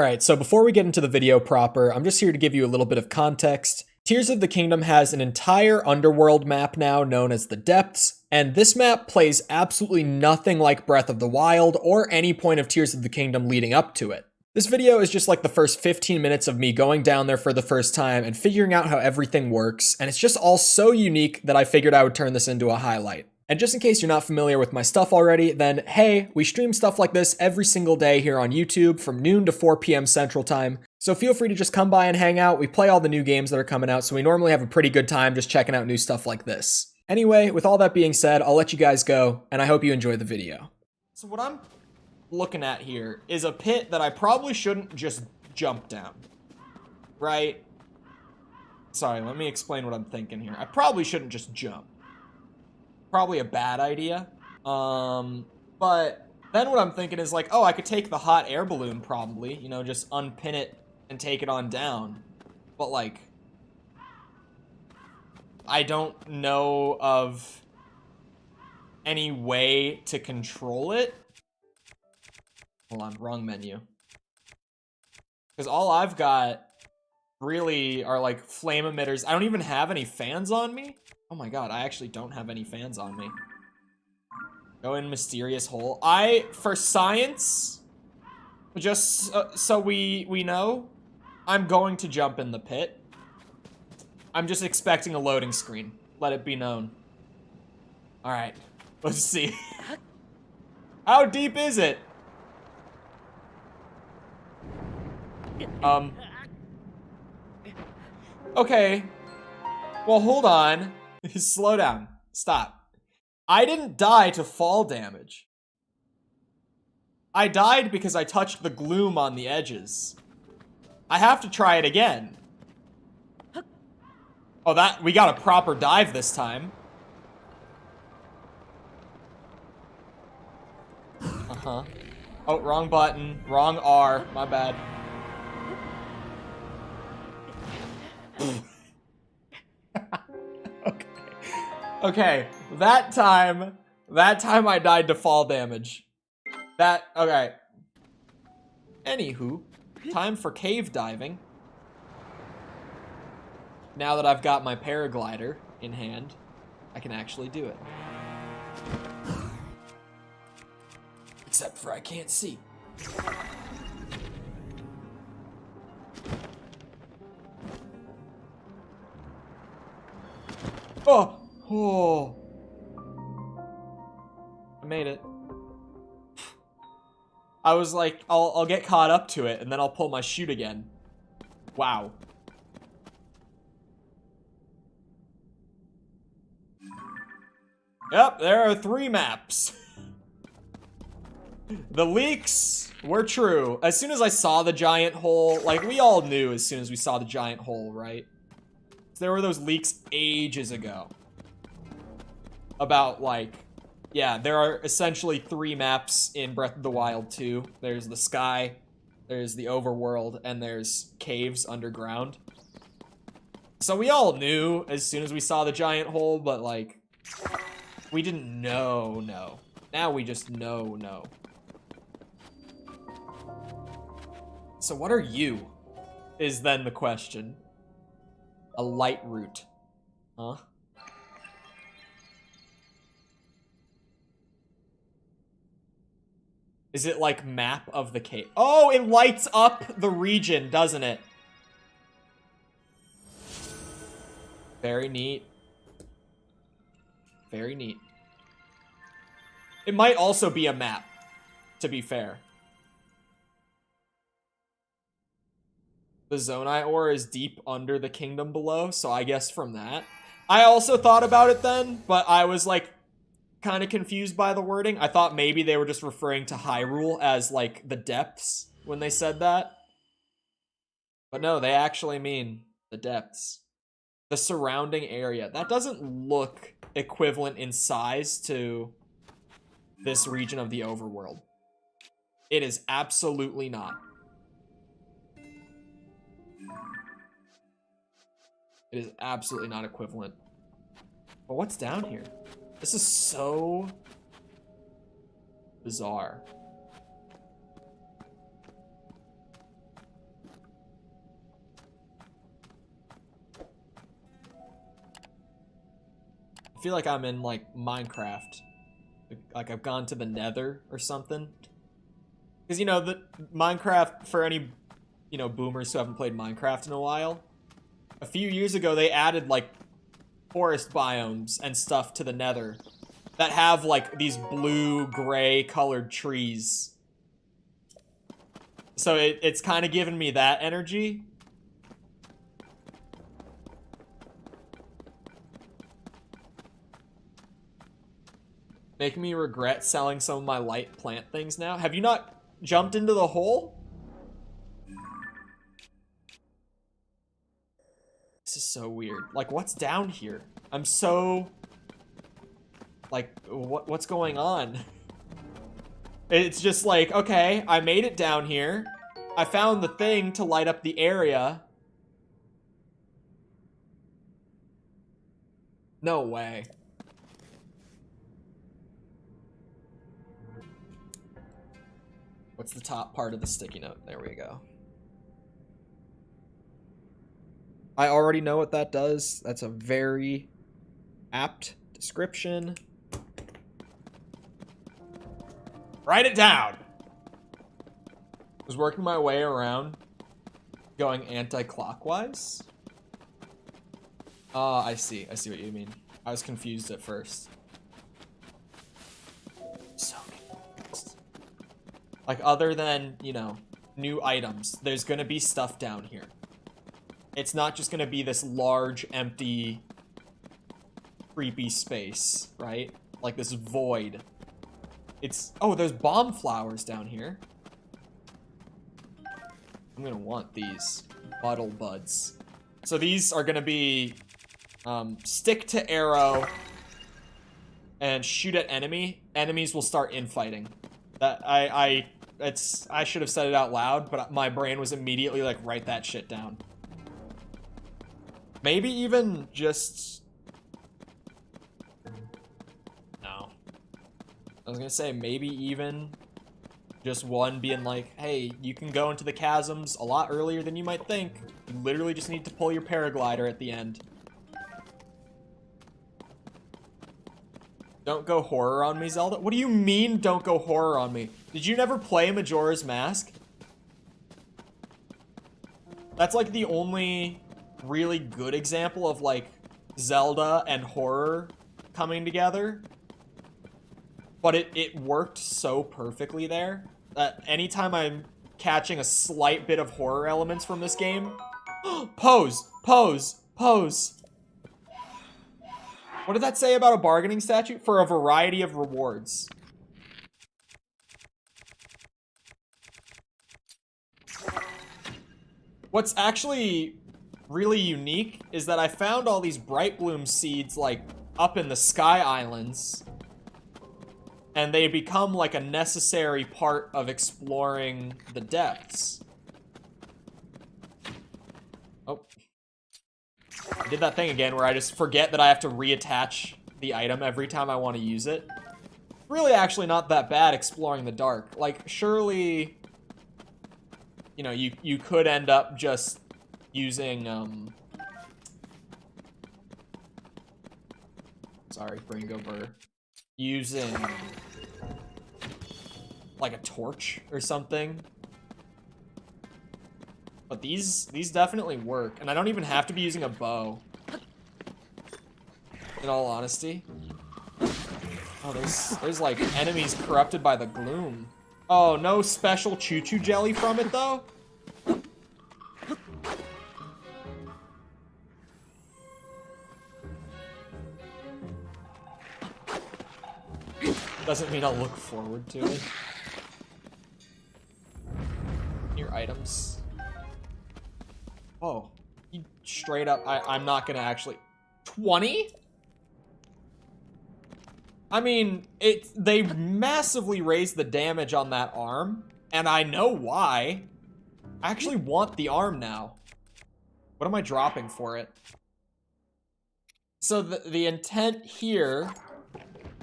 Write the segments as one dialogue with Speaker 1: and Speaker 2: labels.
Speaker 1: Alright, so before we get into the video proper, I'm just here to give you a little bit of context. Tears of the Kingdom has an entire underworld map now known as the Depths, and this map plays absolutely nothing like Breath of the Wild or any point of Tears of the Kingdom leading up to it. This video is just like the first 15 minutes of me going down there for the first time and figuring out how everything works, and it's just all so unique that I figured I would turn this into a highlight. And just in case you're not familiar with my stuff already, then hey, we stream stuff like this every single day here on YouTube from noon to 4 p.m. Central Time. So feel free to just come by and hang out. We play all the new games that are coming out, so we normally have a pretty good time just checking out new stuff like this. Anyway, with all that being said, I'll let you guys go, and I hope you enjoy the video. So what I'm looking at here is a pit that I probably shouldn't just jump down, right? Sorry, let me explain what I'm thinking here. I probably shouldn't just jump. Probably a bad idea. But then what I'm thinking is like, oh, I could take the hot air balloon probably, you know, just unpin it and take it on down. But like, I don't know of any way to control it. Hold on, wrong menu. Because all I've got really are like flame emitters. I don't even have any fans on me. Oh my god, I actually don't have any fans on me. Go in mysterious hole. For science, just so we know, I'm going to jump in the pit. I'm just expecting a loading screen. Let it be known. Alright, let's see. How deep is it? Okay. Well, hold on. Slow down. Stop. I didn't die to fall damage. I died because I touched the gloom on the edges. I have to try it again. Oh, we got a proper dive this time. Uh-huh. Oh, wrong button. Wrong R. My bad. Okay, that time I died to fall damage. Okay. Anywho, time for cave diving. Now that I've got my paraglider in hand, I can actually do it. Except for I can't see. Oh! Oh. I made it. I was like, I'll get caught up to it, and then I'll pull my chute again. Wow. Yep, there are 3 maps. The leaks were true. As soon as I saw the giant hole, like, we all knew as soon as we saw the giant hole, right? There were those leaks ages ago. About, like, yeah, there are essentially 3 maps in Breath of the Wild 2. There's the sky, there's the overworld, and there's caves underground. So we all knew as soon as we saw the giant hole, but, like, we didn't know. Now we just know. So what are you? Is then the question. A light route. Huh? Is it like map of the cave? Oh, it lights up the region, doesn't it? Very neat. Very neat. It might also be a map, to be fair. The Zonai ore is deep under the kingdom below, so I guess from that. I also thought about it then, but I was like, kind of confused by the wording. I thought maybe they were just referring to Hyrule as like the depths when they said that. But no, they actually mean the depths. The surrounding area. That doesn't look equivalent in size to this region of the overworld. It is absolutely not. It is absolutely not equivalent. But what's down here? This is so bizarre. I feel like I'm in, like, Minecraft. Like, I've gone to the Nether or something. Because, you know, the Minecraft, for any, you know, boomers who haven't played Minecraft in a while, a few years ago, they added, like, forest biomes and stuff to the Nether that have, like, these blue-gray colored trees. So it's kind of giving me that energy. Making me regret selling some of my light plant things now. Have you not jumped into the hole? This is so weird. Like, what's down here? I'm so... Like, what's going on? It's just like, okay, I made it down here. I found the thing to light up the area. No way. What's the top part of the sticky note? There we go. I already know what that does. That's a very apt description. Write it down. I was working my way around going anti-clockwise. I see. I see what you mean. I was confused at first. So confused. Like, other than, you know, new items, there's gonna be stuff down here. It's not just gonna be this large, empty, creepy space, right? Like this void. It's... Oh, there's bomb flowers down here. I'm gonna want these. Bottle buds. So these are gonna be... stick to arrow and shoot at enemy. Enemies will start infighting. That I should have said it out loud, but my brain was immediately like, write that shit down. Maybe even just... No. I was gonna say, maybe even just one being like, hey, you can go into the chasms a lot earlier than you might think. You literally just need to pull your paraglider at the end. Don't go horror on me, Zelda? What do you mean, don't go horror on me? Did you never play Majora's Mask? That's like the only really good example of like Zelda and horror coming together. But it worked so perfectly there that anytime I'm catching a slight bit of horror elements from this game, pose, pose, pose. What did that say about a bargaining statute? For a variety of rewards. What's actually really unique is that I found all these Bright Bloom seeds like up in the Sky Islands. And they become like a necessary part of exploring the depths. Oh. I did that thing again where I just forget that I have to reattach the item every time I want to use it. Really actually not that bad exploring the dark. Like, surely, you know, you could end up just using, sorry, Bringo Burr. Using, like, a torch or something. But these definitely work. And I don't even have to be using a bow. In all honesty. Oh, there's like enemies corrupted by the gloom. Oh, no special choo-choo jelly from it though? Doesn't mean I'll look forward to it. Your items. Oh, you straight up, I'm not gonna actually... 20? I mean, they massively raised the damage on that arm, and I know why. I actually want the arm now. What am I dropping for it? So the intent here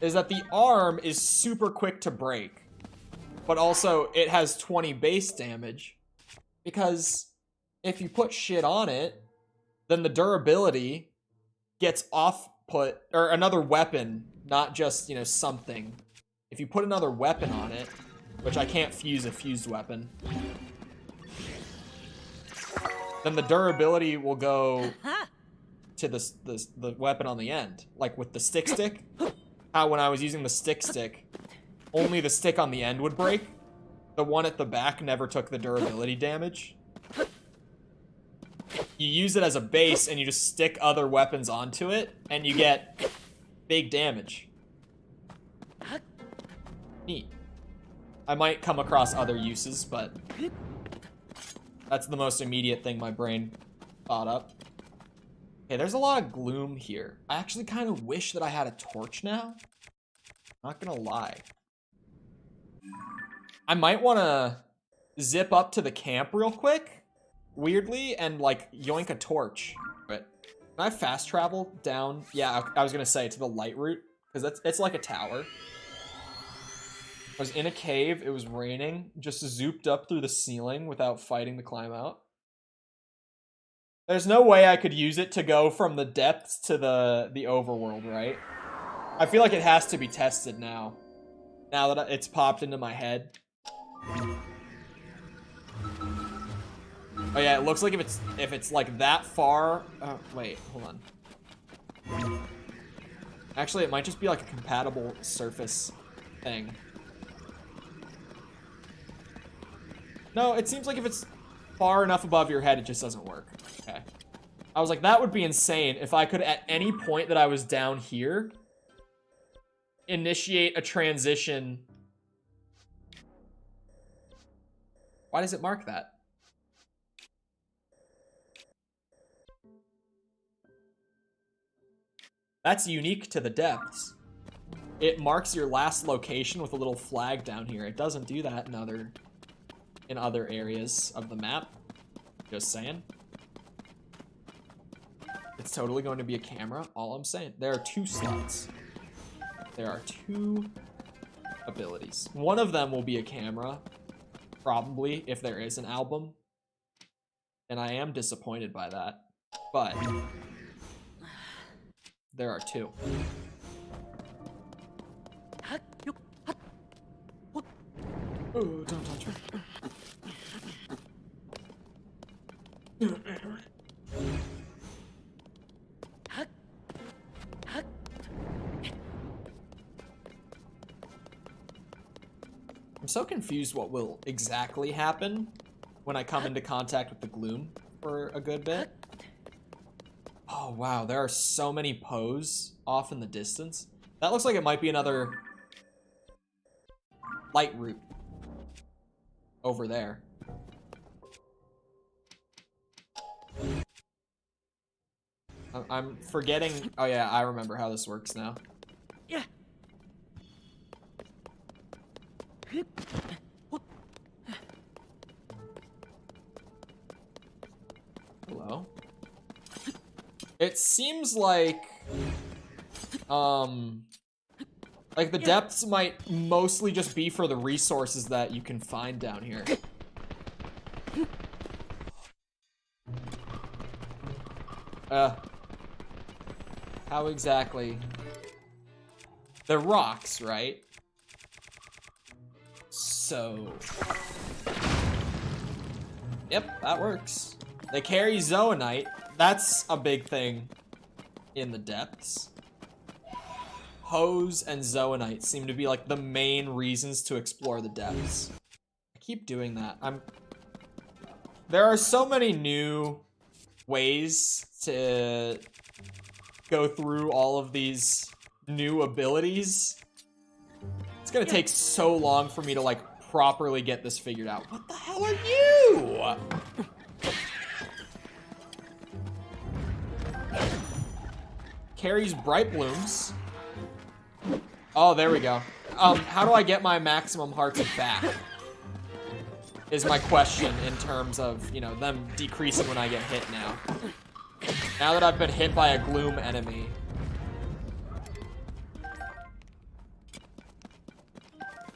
Speaker 1: is that the arm is super quick to break, but also it has 20 base damage, because if you put shit on it, then the durability gets off put, or another weapon, not just, you know, something. If you put another weapon on it, which I can't fuse a fused weapon, then the durability will go to the weapon on the end. Like with the stick, how when I was using the stick, only the stick on the end would break. The one at the back never took the durability damage. You use it as a base and you just stick other weapons onto it and you get big damage. Neat. I might come across other uses, but that's the most immediate thing my brain thought up. Okay, there's a lot of gloom here. I actually kind of wish that I had a torch now. Not gonna lie. I might want to zip up to the camp real quick, weirdly, and like yoink a torch. But can I fast travel down? Yeah, I was gonna say to the light route, because it's like a tower. I was in a cave, it was raining, just zooped up through the ceiling without fighting to climb out. There's no way I could use it to go from the depths to the overworld, right? I feel like it has to be tested now. Now that it's popped into my head. Oh yeah, it looks like if it's like that far. Oh wait, hold on. Actually, it might just be like a compatible surface thing. No, it seems like if it's far enough above your head, it just doesn't work. Okay. I was like, that would be insane if I could, at any point that I was down here, initiate a transition. Why does it mark that? That's unique to the depths. It marks your last location with a little flag down here. It doesn't do that in other areas of the map. Just saying. It's totally going to be a camera, all I'm saying. There are 2 slots. There are 2 abilities. One of them will be a camera, probably, if there is an album. And I am disappointed by that. But there are 2. Oh, don't touch me. I'm so confused what will exactly happen when I come into contact with the gloom for a good bit. Oh wow, there are so many pose off in the distance. That looks like it might be another light route over there. I'm forgetting. Oh yeah, I remember how this works now. Yeah. Hello. It seems like the depths might mostly just be for the resources that you can find down here. How exactly? The rocks, right? So... Yep, that works. They carry zoanite. That's a big thing in the depths. Hose and zoanite seem to be like the main reasons to explore the depths. I keep doing that. There are so many new ways to go through all of these new abilities. It's gonna take so long for me to like properly get this figured out. What the hell are you? Carries bright blooms. Oh, there we go. How do I get my maximum hearts back? Is my question in terms of, you know, them decreasing when I get hit now. Now that I've been hit by a gloom enemy.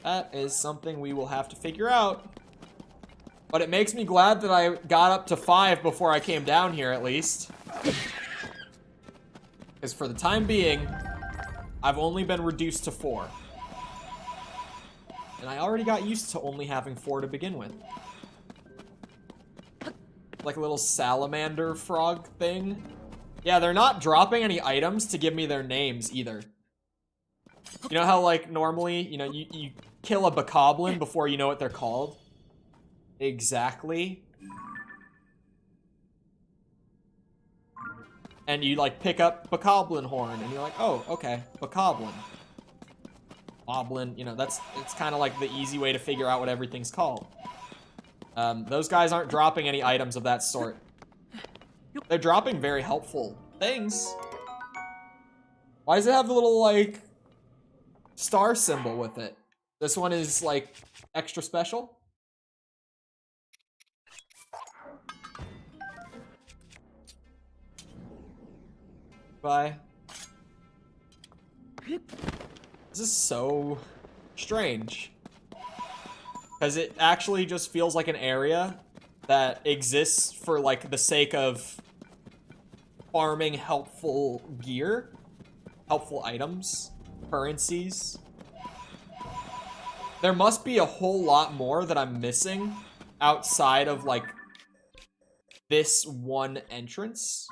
Speaker 1: That is something we will have to figure out. But it makes me glad that I got up to 5 before I came down here, at least. Because for the time being, I've only been reduced to 4. And I already got used to only having 4 to begin with. Like a little salamander frog thing. Yeah, they're not dropping any items to give me their names either. You know how, like, normally, you know, you kill a bokoblin before you know what they're called? Exactly. And you, like, pick up bokoblin horn, and you're like, oh, okay, bokoblin. Boblin, you know, it's kind of like the easy way to figure out what everything's called. Those guys aren't dropping any items of that sort. They're dropping very helpful things. Why does it have the little, like, star symbol with it? This one is, like, extra special? Bye. This is so strange. Because it actually just feels like an area that exists for, like, the sake of farming helpful gear, helpful items, currencies. There must be a whole lot more that I'm missing outside of, like, this one entrance.